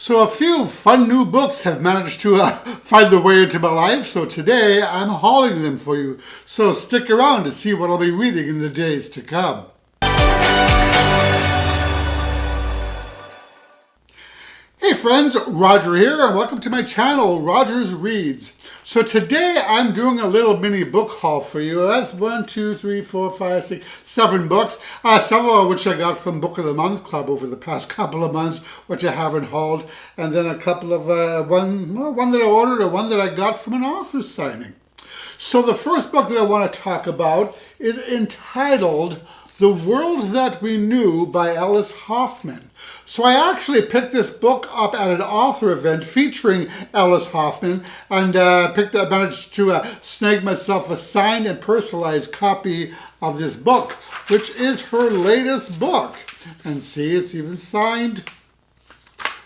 So a few fun new books have managed to find their way into my life, so today I'm hauling them for you. So stick around to see what I'll be reading in the days to come. Hey friends, Roger here, and welcome to my channel, Roger's Reads. So today I'm doing a little mini book haul for you. That's 1, 2, 3, 4, 5, 6, 7 books. Several of which I got from Book of the Month Club over the past couple of months, which I haven't hauled. And then a couple of, one that I ordered and one that I got from an author signing. So the first book that I want to talk about is entitled The World That We Knew by Alice Hoffman. So I actually picked this book up at an author event featuring Alice Hoffman and managed to snag myself a signed and personalized copy of this book, which is her latest book. And see, it's even signed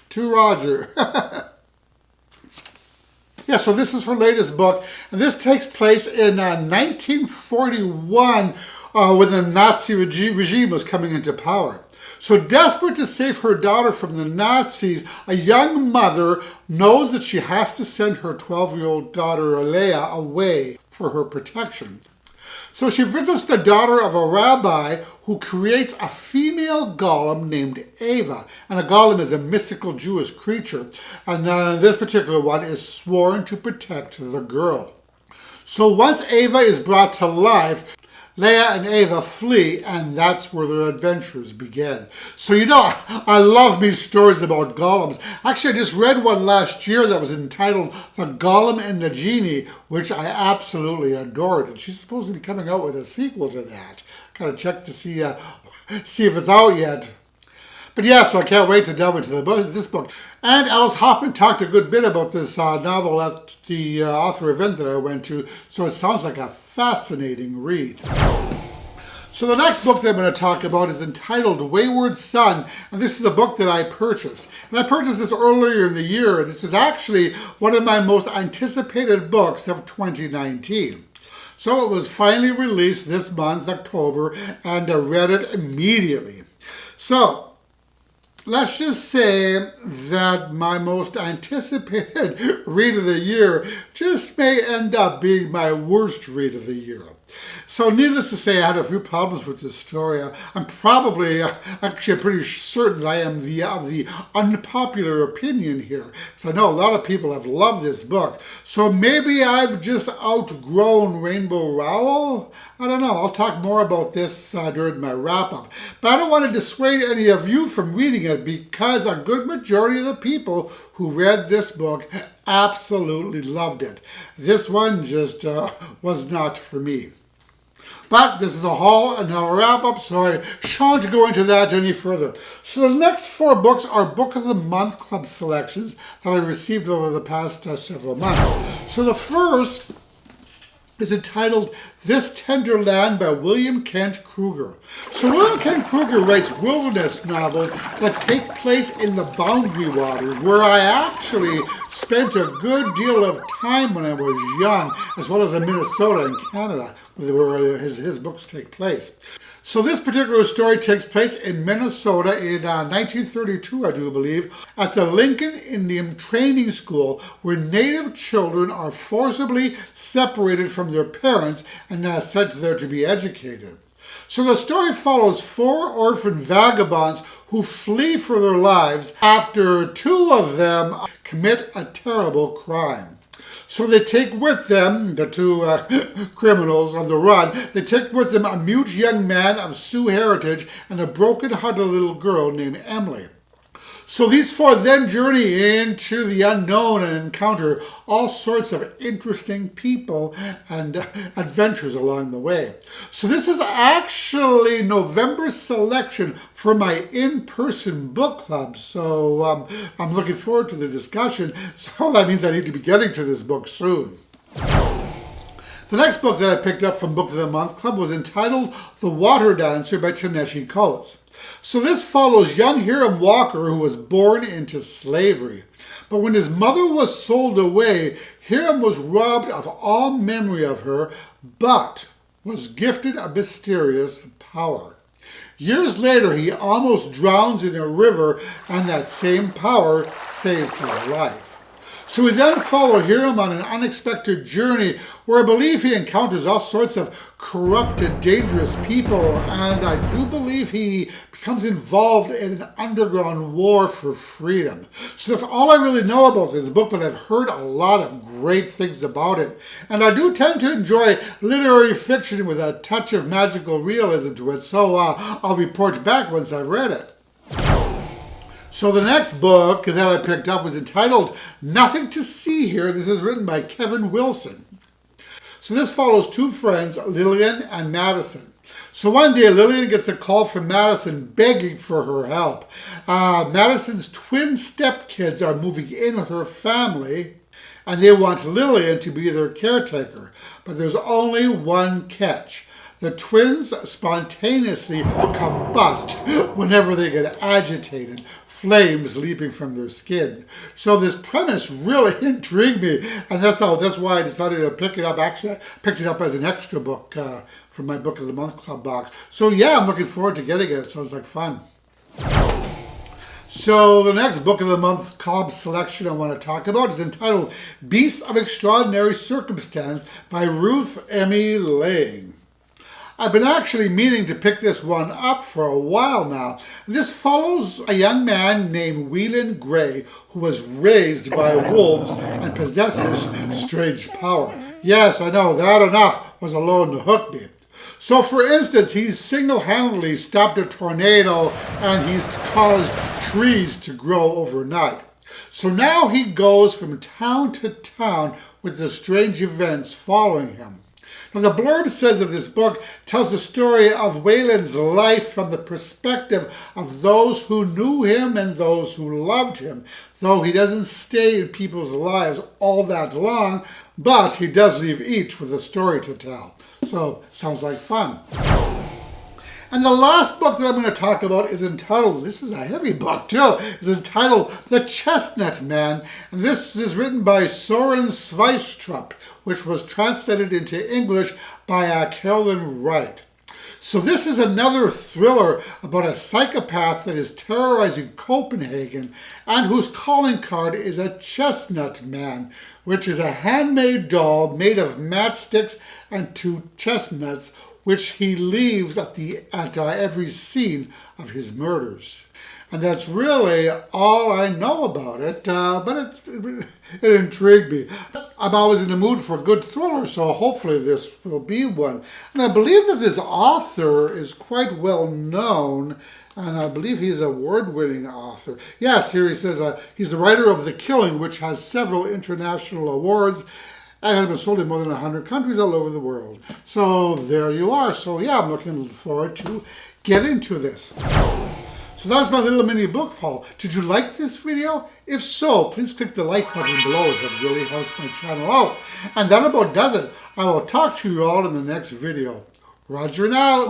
to Roger. Yeah, so this is her latest book, and this takes place in 1941 when the Nazi regime was coming into power. So desperate to save her daughter from the Nazis, a young mother knows that she has to send her 12-year-old daughter, Leah, away for her protection. So she visits the daughter of a rabbi who creates a female golem named Ava. And a golem is a mystical Jewish creature. And this particular one is sworn to protect the girl. So once Ava is brought to life, Leah and Ava flee, and that's where their adventures begin. So you know, I love me stories about golems. Actually, I just read one last year that was entitled The Golem and the Genie, which I absolutely adored. And she's supposed to be coming out with a sequel to that. Gotta check to see if it's out yet. But yeah, so I can't wait to delve into this book. And Alice Hoffman talked a good bit about this novel at the author event that I went to, so it sounds like a fascinating read. So the next book that I'm going to talk about is entitled Wayward Son, and this is a book that I purchased. And I purchased this earlier in the year, and this is actually one of my most anticipated books of 2019. So it was finally released this month, October, and I read it immediately. So let's just say that my most anticipated read of the year just may end up being my worst read of the year. So needless to say, I had a few problems with this story. I'm probably, actually pretty certain that I am of the unpopular opinion here. Because I know a lot of people have loved this book. So maybe I've just outgrown Rainbow Rowell? I don't know. I'll talk more about this during my wrap-up. But I don't want to dissuade any of you from reading it because a good majority of the people who read this book absolutely loved it. This one just was not for me. But this is a haul and not a wrap-up, so I shan't go into that any further. So the next 4 books are Book of the Month Club selections that I received over the past several months. So the first is entitled This Tender Land by William Kent Kruger. So William Kent Kruger writes wilderness novels that take place in the Boundary Waters, where I actually spent a good deal of time when I was young, as well as in Minnesota and Canada, where his books take place. So this particular story takes place in Minnesota in 1932, I do believe, at the Lincoln Indian Training School, where Native children are forcibly separated from their parents and sent there to be educated. So the story follows 4 orphan vagabonds who flee for their lives after 2 of them commit a terrible crime. So they take with them, the 2 criminals on the run, they take with them a mute young man of Sioux heritage and a broken-hearted little girl named Emily. So these 4 then journey into the unknown and encounter all sorts of interesting people and adventures along the way. So this is actually November's selection for my in-person book club. So I'm looking forward to the discussion. So that means I need to be getting to this book soon. The next book that I picked up from Book of the Month Club was entitled The Water Dancer by Ta-Nehisi. So this follows young Hiram Walker, who was born into slavery. But when his mother was sold away, Hiram was robbed of all memory of her, but was gifted a mysterious power. Years later, he almost drowns in a river, and that same power saves his life. So we then follow Hiram on an unexpected journey where I believe he encounters all sorts of corrupted, dangerous people, and I do believe he becomes involved in an underground war for freedom. So that's all I really know about this book, but I've heard a lot of great things about it. And I do tend to enjoy literary fiction with a touch of magical realism to it, so I'll report back once I've read it. So the next book that I picked up was entitled Nothing to See Here. This is written by Kevin Wilson. So this follows two friends, Lillian and Madison. So one day Lillian gets a call from Madison begging for her help. Madison's twin stepkids are moving in with her family, and they want Lillian to be their caretaker. But there's only one catch. The twins spontaneously combust whenever they get agitated, flames leaping from their skin. So this premise really intrigued me, and that's why I decided to pick it up. Actually, I picked it up as an extra book from my Book of the Month Club box. So yeah, I'm looking forward to getting it. It sounds like fun. So the next Book of the Month Club selection I want to talk about is entitled Beasts of Extraordinary Circumstance by Ruth Emmy Lang. I've been actually meaning to pick this one up for a while now. This follows a young man named Whelan Gray who was raised by wolves and possesses strange power. Yes, I know, that enough was alone to hook me. So for instance, he's single-handedly stopped a tornado and he's caused trees to grow overnight. So now he goes from town to town with the strange events following him. Now, the blurb says that this book tells the story of Whelan's life from the perspective of those who knew him and those who loved him, though he doesn't stay in people's lives all that long, but he does leave each with a story to tell. So, sounds like fun. And the last book that I'm going to talk about is entitled, this is a heavy book too, is entitled The Chestnut Man. And this is written by Soren Sveistrup, which was translated into English by Carolyn Wright. So this is another thriller about a psychopath that is terrorizing Copenhagen and whose calling card is a chestnut man, which is a handmade doll made of matchsticks and two chestnuts, which he leaves at every scene of his murders. And that's really all I know about it, but it intrigued me. I'm always in the mood for a good thriller, so hopefully this will be one. And I believe that this author is quite well known, and I believe he's an award-winning author. Yes, here he says he's the writer of The Killing, which has several international awards, and has been sold in more than 100 countries all over the world. So there you are. So yeah, I'm looking forward to getting to this. So that was my little mini book haul. Did you like this video? If so, please click the like button below, as it really helps my channel out. And that about does it. I will talk to you all in the next video. Roger now.